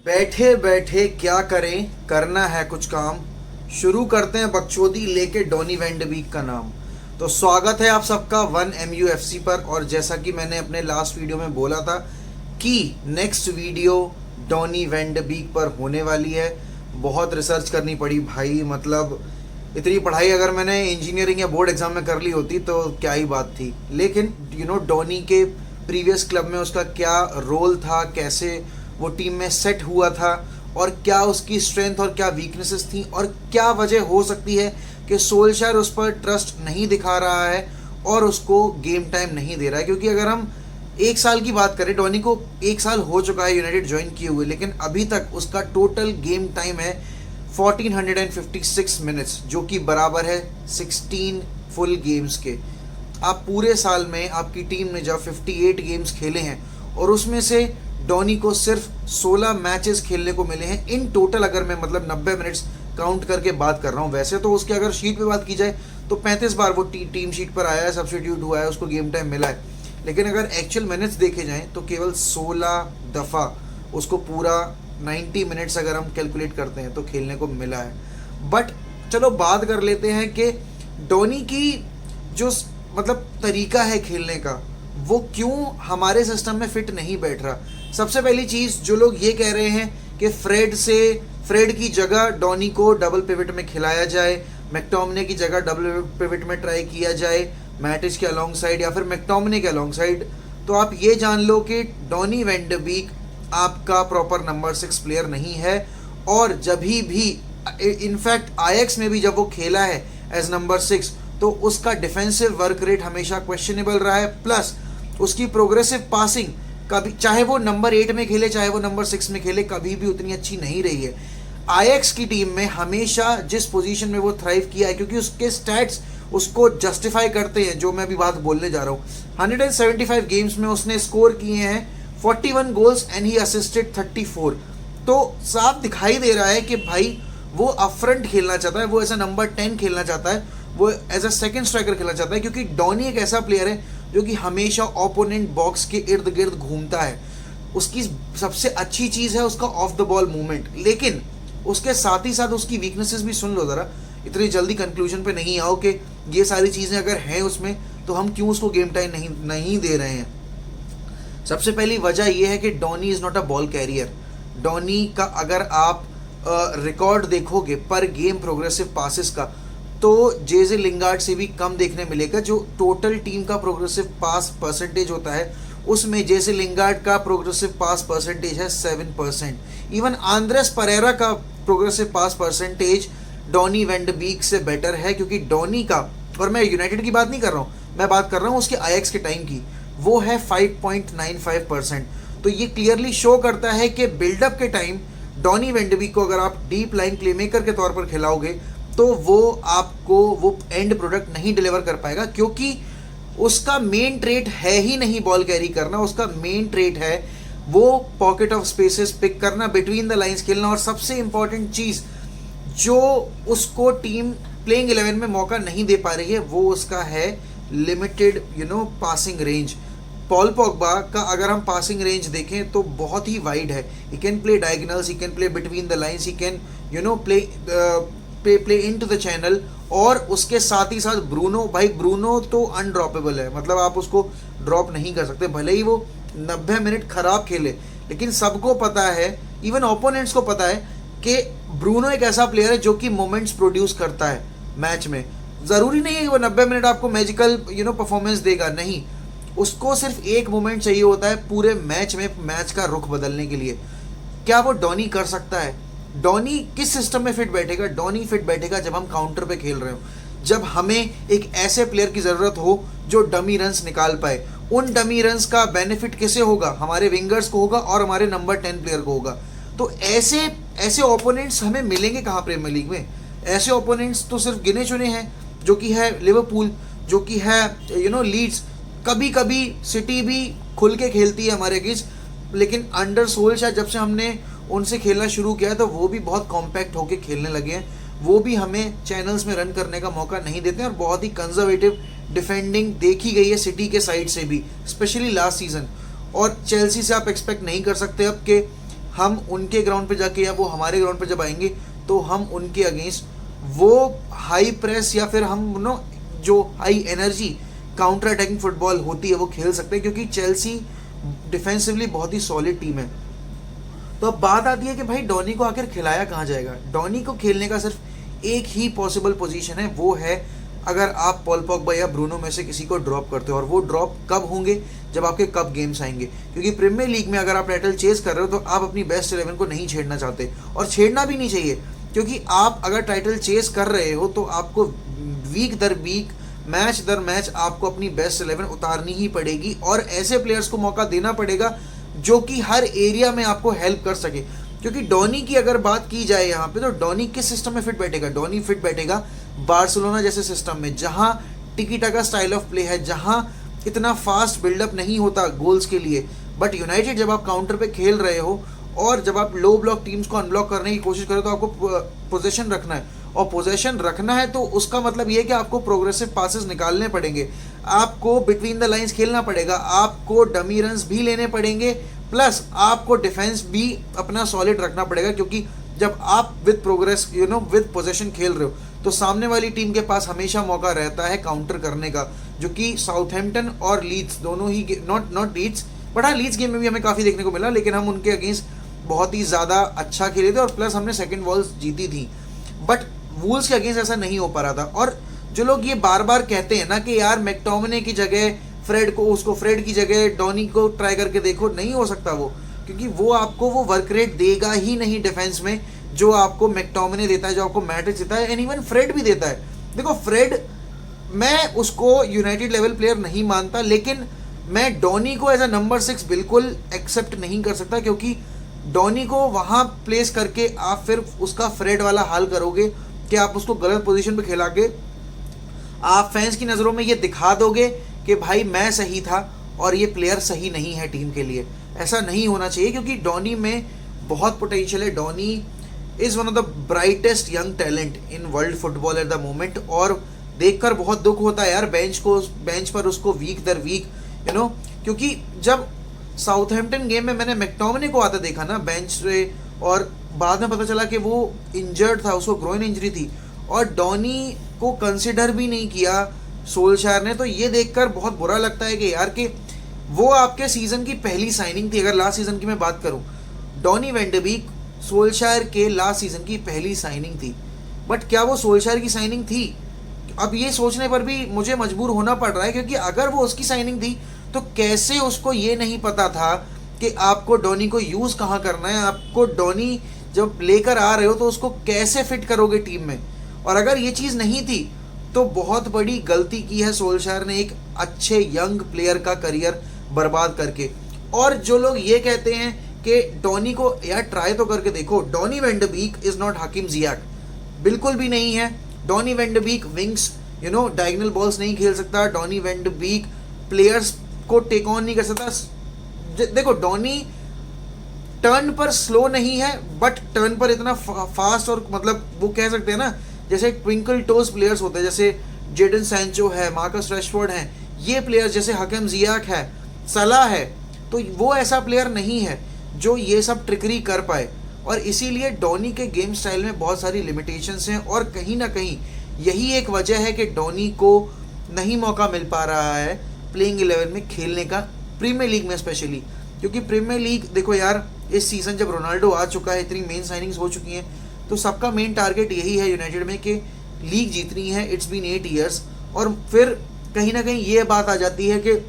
बैठे बैठे क्या करें, करना है कुछ काम। शुरू करते हैं बकचोदी लेके डॉनी वैन de Beek का नाम। तो स्वागत है आप सबका 1MUFC पर। और जैसा कि मैंने अपने लास्ट वीडियो में बोला था कि next video Donny van de Beek पर होने वाली है। बहुत रिसर्च करनी पड़ी भाई, मतलब इतनी पढ़ाई अगर मैंने इंजीनियरिंग या बोर्ड एग्जाम में कर ली होती तो क्या ही बात थी। लेकिन डॉनी के प्रीवियस क्लब में उसका क्या रोल था, कैसे वो टीम में सेट हुआ था, और क्या उसकी स्ट्रेंथ और क्या वीकनेसेस थी, और क्या वजह हो सकती है कि सोल्शायर उस पर ट्रस्ट नहीं दिखा रहा है और उसको गेम टाइम नहीं दे रहा है। क्योंकि अगर हम एक साल की बात करें, डॉनी को एक साल हो चुका है यूनाइटेड ज्वाइन किए हुए, लेकिन अभी तक उसका टोटल गेम टाइम है 1456 मिनट्स, जो कि बराबर है 16 फुल गेम्स के। आप पूरे साल में आपकी टीम ने जब 58 गेम्स खेले हैं और उसमें से डॉनी को सिर्फ 16 मैचेस खेलने को मिले हैं इन टोटल। अगर मैं मतलब 90 मिनट्स काउंट करके बात कर रहा हूँ, वैसे तो उसके अगर शीट पे बात की जाए तो 35 बार वो टीम शीट पर आया है, सब्स्टिट्यूट हुआ है, उसको गेम टाइम मिला है। लेकिन अगर एक्चुअल मिनट्स देखे जाएँ तो केवल 16 दफ़ा उसको पूरा 90 मिनट्स अगर हम कैलकुलेट करते हैं तो खेलने को मिला है। बट चलो बात कर लेते हैं कि डॉनी की जो मतलब तरीका है खेलने का, वो क्यों हमारे सिस्टम में फिट नहीं बैठ रहा। सबसे पहली चीज़, जो लोग ये कह रहे हैं कि फ्रेड की जगह डॉनी को डबल पिवट में खिलाया जाए, मैकटोमने की जगह डबल पिवट में ट्राई किया जाए, मैटिच के अलॉन्ग साइड या फिर मैकटोमने के अलॉन्ग साइड, तो आप ये जान लो कि डॉनी वैन de Beek आपका प्रॉपर नंबर 6 प्लेयर नहीं है। और जब भी इनफैक्ट आईएक्स में भी जब वो खेला है एज नंबर 6 तो उसका डिफेंसिव वर्क रेट हमेशा क्वेश्चनेबल रहा है। प्लस उसकी प्रोग्रेसिव पासिंग कभी, चाहे वो नंबर 8 में खेले चाहे वो नंबर 6 में खेले, कभी भी उतनी अच्छी नहीं रही है। आईएक्स की टीम में हमेशा जिस पोजीशन में वो थ्राइव किया है, क्योंकि उसके स्टैट्स उसको जस्टिफाई करते हैं, जो मैं अभी बात बोलने जा रहा हूँ। 175 गेम्स में उसने स्कोर किए हैं 41 गोल्स एंड ही असिस्टेड 34। तो साफ दिखाई दे रहा है कि भाई वो अपफ्रंट खेलना चाहता है, वो ऐसा नंबर 10 खेलना चाहता है, वो एज अ सेकंड स्ट्राइकर खेलना चाहता है। क्योंकि डॉनी एक ऐसा प्लेयर है जो कि हमेशा ओपोनेंट बॉक्स के इर्द गिर्द घूमता है। उसकी सबसे अच्छी चीज़ है उसका ऑफ द बॉल मूवमेंट, लेकिन उसके साथ ही साथ उसकी वीकनेसेस भी सुन लो ज़रा। इतनी जल्दी कंक्लूजन पे नहीं आओ कि ये सारी चीज़ें अगर हैं उसमें तो हम क्यों उसको गेम टाइम नहीं दे रहे हैं। सबसे पहली वजह यह है कि Donny is not a ball carrier. Donny का अगर आप रिकॉर्ड देखोगे पर गेम प्रोग्रेसिव पासिस का, तो जेजे लिंगार्ड से भी कम देखने मिलेगा। जो टोटल टीम का प्रोग्रेसिव पास परसेंटेज होता है उसमें जेसे लिंगार्ड का प्रोग्रेसिव पास परसेंटेज है 7%। इवन आंद्रेस परेरा का progressive pass percentage Donny van de Beek से बेटर है। क्योंकि डॉनी का, और मैं यूनाइटेड की बात नहीं कर रहा हूँ, मैं बात कर रहा हूँ उसके आईएक्स के टाइम की, वो है 5.95%। तो ये क्लियरली शो करता है कि बिल्डअप के time Donny van de Beek को अगर आप डीप लाइन प्लेमेकर के तौर पर खिलाओगे तो वो आपको वो एंड प्रोडक्ट नहीं डिलीवर कर पाएगा। क्योंकि उसका मेन ट्रेट है ही नहीं बॉल कैरी करना, उसका मेन ट्रेट है वो पॉकेट ऑफ स्पेसेस पिक करना, बिटवीन द लाइंस खेलना, और सबसे इंपॉर्टेंट चीज़ जो उसको टीम प्लेइंग 11 में मौका नहीं दे पा रही है वो उसका है limited passing range. Paul Pogba का अगर हम पासिंग रेंज देखें तो बहुत ही वाइड है। He can play diagonals, he can play between the lines, he can play into the channel. और उसके साथ ही साथ ब्रूनो तो अनड्रॉपेबल है, मतलब आप उसको ड्रॉप नहीं कर सकते, भले ही वो 90 मिनट खराब खेले। लेकिन सबको पता है, इवन ओपोनेंट्स को पता है कि ब्रूनो एक ऐसा प्लेयर है जो कि मोमेंट्स प्रोड्यूस करता है मैच में। ज़रूरी नहीं है कि वो 90 मिनट आपको मैजिकल परफॉर्मेंस देगा, नहीं, उसको सिर्फ एक मोमेंट चाहिए होता है पूरे मैच में मैच का रुख बदलने के लिए। क्या वो डॉनी कर सकता है? डॉनी किस सिस्टम में फिट बैठेगा? डॉनी फिट बैठेगा जब हम काउंटर पे खेल रहे हो, जब हमें एक ऐसे प्लेयर की ज़रूरत हो जो डमी रन्स निकाल पाए। उन डमी रन्स का बेनिफिट किसे होगा? हमारे विंगर्स को होगा और हमारे नंबर 10 प्लेयर को होगा। तो ऐसे ओपोनेंट्स हमें मिलेंगे कहाँ प्रीमियर लीग में? ऐसे ओपोनेंट्स तो सिर्फ गिने चुने हैं, जो कि है लिवरपूल, जो कि है लीड्स। कभी कभी सिटी भी खुल के खेलती है हमारे अगेंस्ट, लेकिन अंडर सोल्शायर जब से हमने उनसे खेलना शुरू किया है तो वो भी बहुत कॉम्पैक्ट होके खेलने लगे हैं। वो भी हमें चैनल्स में रन करने का मौका नहीं देते हैं और बहुत ही कंजर्वेटिव डिफेंडिंग देखी गई है सिटी के साइड से भी, स्पेशली लास्ट सीजन। और चेल्सी से आप एक्सपेक्ट नहीं कर सकते अब कि हम उनके ग्राउंड पे जाके या वो हमारे ग्राउंड पे जब आएंगे तो हम उनके अगेंस्ट वो हाई प्रेस या फिर हम नो जो high energy counter attacking football होती है वो खेल सकते हैं, क्योंकि चेल्सी डिफेंसिवली बहुत ही सॉलिड टीम है। तो अब बात आती है कि भाई डॉनी को आखिर खिलाया कहाँ जाएगा। डॉनी को खेलने का सिर्फ एक ही पॉसिबल पोजीशन है, वो है अगर आप पॉल पॉगबा या ब्रूनो में से किसी को ड्रॉप करते हो। और वो ड्रॉप कब होंगे, जब आपके कप गेम्स आएंगे, क्योंकि प्रीमियर लीग में अगर आप टाइटल चेस कर रहे हो तो आप अपनी बेस्ट 11 को नहीं छेड़ना चाहते, और छेड़ना भी नहीं चाहिए, क्योंकि आप अगर टाइटल चेस कर रहे हो तो आपको वीक दर वीक, मैच दर मैच आपको अपनी बेस्ट 11 उतारनी ही पड़ेगी, और ऐसे प्लेयर्स को मौका देना पड़ेगा जो कि हर एरिया में आपको हेल्प कर सके। क्योंकि डॉनी की अगर बात की जाए यहाँ पे, तो डॉनी किस सिस्टम में फिट बैठेगा? डॉनी फिट बैठेगा बार्सिलोना जैसे सिस्टम में, जहाँ टिकी टाका स्टाइल ऑफ प्ले है, जहाँ इतना फास्ट बिल्डअप नहीं होता गोल्स के लिए। बट यूनाइटेड जब आप काउंटर पे खेल रहे हो और जब आप लो ब्लॉक टीम्स को अनब्लॉक करने की कोशिश करो तो आपको पोजीशन रखना है, और पोजीशन रखना है तो उसका मतलब ये है कि आपको प्रोग्रेसिव पासेस निकालने पड़ेंगे, आपको बिटवीन द लाइंस खेलना पड़ेगा, आपको डमी रन्स भी लेने पड़ेंगे, प्लस आपको डिफेंस भी अपना सॉलिड रखना पड़ेगा। क्योंकि जब आप विद प्रोग्रेस विद पोजीशन खेल रहे हो तो सामने वाली टीम के पास हमेशा मौका रहता है काउंटर करने का, जो कि साउथहैम्पटन और लीड्स दोनों ही, नॉट लीड्स बट हाँ लीड्स गेम में भी हमें काफ़ी देखने को मिला, लेकिन हम उनके अगेंस्ट बहुत ही ज़्यादा अच्छा खेले थे और प्लस हमने सेकंड बॉल्स जीती थी। बट वूल्स के अगेंस्ट ऐसा नहीं हो पा रहा था। और जो लोग ये बार बार कहते हैं ना कि यार मैकटोमिने की जगह फ्रेड की जगह डॉनी को ट्राई करके देखो, नहीं हो सकता वो, क्योंकि वो आपको वो वर्क रेट देगा ही नहीं डिफेंस में जो आपको मैकटोमिने देता है, जो आपको मैट्रिक्स देता है, एंड इवन फ्रेड भी देता है। देखो फ्रेड, मैं उसको यूनाइटेड लेवल प्लेयर नहीं मानता, लेकिन मैं डॉनी को एज अ नंबर 6 बिल्कुल एक्सेप्ट नहीं कर सकता, क्योंकि डॉनी को वहाँ प्लेस करके आप फिर उसका फ्रेड वाला हाल करोगे कि आप उसको गलत पोजीशन पे खिला के आप फैंस की नज़रों में ये दिखा दोगे कि भाई मैं सही था और ये प्लेयर सही नहीं है टीम के लिए। ऐसा नहीं होना चाहिए, क्योंकि डॉनी में बहुत पोटेंशियल है। Donny is one of the brightest young talent in world football at the moment, और देखकर बहुत दुख होता है यार बेंच पर उसको वीक दर वीक क्योंकि जब साउथहैम्पटन गेम में मैंने मैकटोमिने को आता देखा ना बेंच से, और बाद में पता चला कि वो इंजर्ड था, उसको ग्रोइन इंजरी थी, और डॉनी को कंसिडर भी नहीं किया सोल्शायर ने। तो ये देखकर बहुत बुरा लगता है कि यार कि वो आपके सीज़न की पहली साइनिंग थी। अगर लास्ट सीज़न की मैं बात करूं, डॉनी वैन डे बीक सोल्शायर के लास्ट सीज़न की पहली साइनिंग थी, बट क्या वो सोल्शायर की साइनिंग थी? अब ये सोचने पर भी मुझे मजबूर होना पड़ रहा है, क्योंकि अगर वो उसकी साइनिंग थी तो कैसे उसको ये नहीं पता था कि आपको डॉनी को यूज़ कहाँ करना है, आपको डॉनी जब लेकर आ रहे हो तो उसको कैसे फिट करोगे टीम में। और अगर ये चीज़ नहीं थी तो बहुत बड़ी गलती की है सोल्शायर ने, एक अच्छे यंग प्लेयर का करियर बर्बाद करके। और जो लोग ये कहते हैं कि डॉनी को यार ट्राई तो करके देखो, Donny van de Beek is not Hakim Ziyech, बिल्कुल भी नहीं है। Donny van de Beek wings diagonal balls नहीं खेल सकता। Donny van de Beek players को टेक ऑन नहीं कर सकता। देखो डॉनी टर्न पर स्लो नहीं है, बट टर्न पर इतना फास्ट, और मतलब वो कह सकते हैं ना जैसे ट्विंकल टोज प्लेयर्स होते हैं, जैसे जेडन सैंचो है, मार्कस रैशफोर्ड हैं, ये प्लेयर्स, जैसे हकीम जियाक है, सलाह है, तो वो ऐसा प्लेयर नहीं है जो ये सब ट्रिकरी कर पाए। और इसीलिए डॉनी के गेम स्टाइल में बहुत सारी लिमिटेशंस हैं, और कहीं ना कहीं यही एक वजह है कि डॉनी को नहीं मौका मिल पा रहा है प्लेइंग 11 में खेलने का, प्रीमियर लीग में स्पेशली। क्योंकि प्रीमियर लीग देखो यार, इस सीज़न जब रोनाल्डो आ चुका है, इतनी मेन साइनिंग्स हो चुकी हैं, तो सबका मेन टारगेट यही है यूनाइटेड में कि लीग जीतनी है। इट्स बीन 8 ईयर्स, और फिर कहीं ना कहीं ये बात आ जाती है कि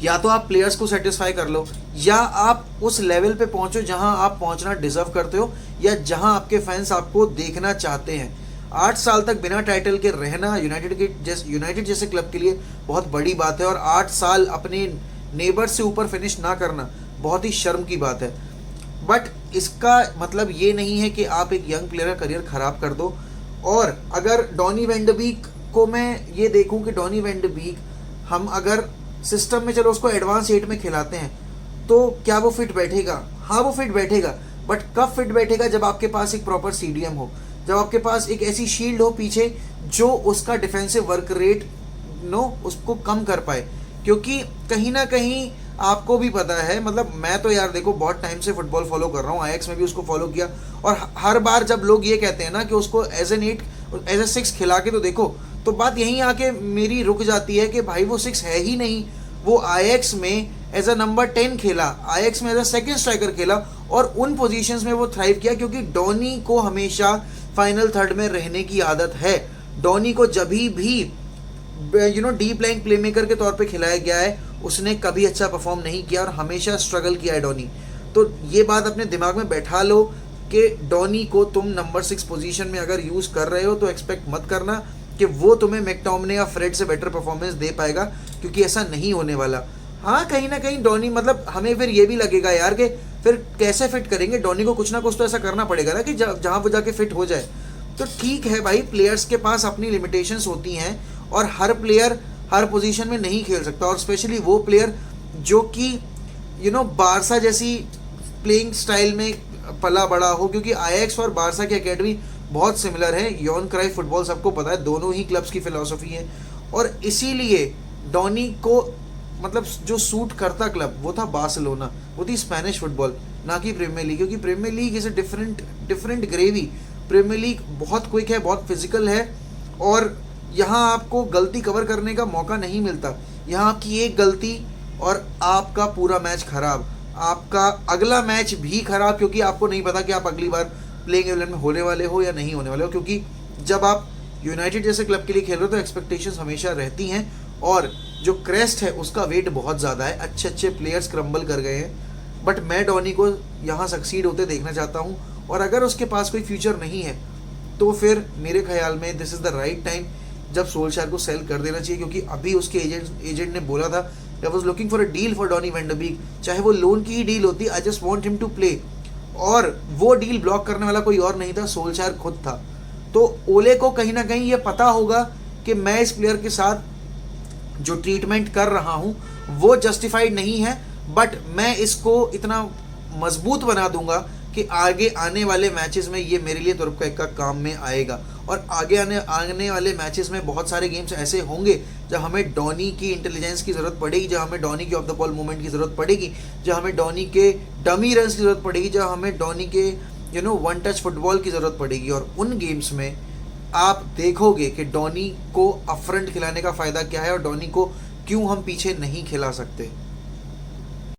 या तो आप प्लेयर्स को सेटिस्फाई कर लो, या आप उस लेवल पे पहुंचो जहां आप पहुंचना डिजर्व करते हो, या जहां आपके फैंस आपको देखना चाहते हैं। 8 साल तक बिना टाइटल के रहना यूनाइटेड जैसे क्लब के लिए बहुत बड़ी बात है, और 8 साल अपने नेबर से ऊपर फिनिश ना करना बहुत ही शर्म की बात है। बट इसका मतलब ये नहीं है कि आप एक यंग प्लेयर का करियर ख़राब कर दो। और अगर डॉनी वैन डे बीक को मैं ये देखूं कि डॉनी वैन डे बीक, हम अगर सिस्टम में चलो उसको एडवांस 8 में खिलाते हैं तो क्या वो फिट बैठेगा? हाँ वो फिट बैठेगा, बट कब फिट बैठेगा? जब आपके पास एक प्रॉपर सीडीएम हो, जब आपके पास एक ऐसी शील्ड हो पीछे जो उसका डिफेंसिव वर्क रेट उसको कम कर पाए। क्योंकि कहीं ना कहीं आपको भी पता है, मतलब मैं तो यार देखो बहुत टाइम से फुटबॉल फॉलो कर रहा हूँ, आईएक्स में भी उसको फॉलो किया, और हर बार जब लोग ये कहते हैं ना कि उसको एज एन 8 एज ए 6 खिला के तो देखो, तो बात यहीं आके मेरी रुक जाती है कि भाई वो 6 है ही नहीं। वो आईएक्स में एज अ नंबर 10 खेला, आईएक्स में एज अ सेकंड स्ट्राइकर खेला, और उन पोजीशंस में वो थ्राइव किया, क्योंकि डॉनी को हमेशा फाइनल थर्ड में रहने की आदत है। डॉनी को जब भी डीप लाइन प्लेमेकर के तौर पे खिलाया गया है, उसने कभी अच्छा परफॉर्म नहीं किया और हमेशा स्ट्रगल किया है डॉनी। तो ये बात अपने दिमाग में बैठा लो कि डॉनी को तुम नंबर 6 पोजीशन में अगर यूज़ कर रहे हो तो एक्सपेक्ट मत करना कि वो तुम्हें मैकटोमिने या फ्रेड से बेटर परफॉर्मेंस दे पाएगा, क्योंकि ऐसा नहीं होने वाला। हाँ, कहीं ना कहीं डॉनी, मतलब हमें फिर ये भी लगेगा यार कि फिर कैसे फिट करेंगे डॉनी को, कुछ ना कुछ तो ऐसा करना पड़ेगा ना कि जहाँ वो जाके फिट हो जाए। तो ठीक है भाई, प्लेयर्स के पास अपनी लिमिटेशंस होती हैं और हर प्लेयर हर पोजीशन में नहीं खेल सकता, और स्पेशली वो प्लेयर जो कि बारसा जैसी प्लेइंग स्टाइल में पला बड़ा हो, क्योंकि आईएक्स और बारसा की एकेडमी बहुत सिमिलर है। योन क्राइफ फुटबॉल सबको पता है, दोनों ही क्लब्स की फिलॉसफी है, और इसीलिए डॉनी को मतलब जो सूट करता क्लब वो था बार्सिलोना, वो थी स्पेनिश फुटबॉल, ना कि प्रीमियर लीग, क्योंकि premier league is a different gravy. Premier league बहुत क्विक है, बहुत फिजिकल है, और यहाँ आपको गलती कवर करने का मौका नहीं मिलता। यहाँ आपकी एक गलती और आपका पूरा मैच खराब, आपका अगला मैच भी खराब, क्योंकि आपको नहीं पता कि आप अगली बार प्लेइंग 11 में होने वाले हो या नहीं होने वाले हो, क्योंकि जब आप यूनाइटेड जैसे क्लब के लिए खेल रहे हो तो एक्सपेक्टेशंस हमेशा रहती हैं, और जो क्रेस्ट है उसका वेट बहुत ज़्यादा है। अच्छे प्लेयर्स क्रम्बल कर गए हैं, बट मैं डॉनी को यहाँ सक्सीड होते देखना चाहता हूँ, और अगर उसके पास कोई फ्यूचर नहीं है तो फिर मेरे ख्याल में this is the right time जब सोल्शायर को सेल कर देना चाहिए, क्योंकि अभी उसके एजेंट ने बोला था I was looking for a deal for Donny van der Beek, चाहे वो लोन की ही डील होती, I just want him to play, और वो डील ब्लॉक करने वाला कोई और नहीं था, सोल्शायर खुद था। तो ओले को कहीं ना कहीं ये पता होगा कि मैं इस प्लेयर के साथ जो ट्रीटमेंट कर रहा हूँ वो जस्टिफाइड नहीं है, बट मैं इसको इतना मजबूत बना दूंगा कि आगे आने वाले मैचेस में ये मेरे लिए तुर्क का काम में आएगा, और आगे आने वाले मैचेस में बहुत सारे गेम्स ऐसे होंगे जब हमें डॉनी की इंटेलिजेंस की ज़रूरत पड़ेगी, जब हमें डॉनी की ऑफ द बॉल मूवमेंट की ज़रूरत पड़ेगी, जब हमें डॉनी के डमी रन्स की ज़रूरत पड़ेगी, जब हमें डॉनी के वन टच फुटबॉल की ज़रूरत पड़ेगी। और उन गेम्स में आप देखोगे कि डॉनी को अप फ्रंट खिलाने का फ़ायदा क्या है और डॉनी को क्यों हम पीछे नहीं खिला सकते।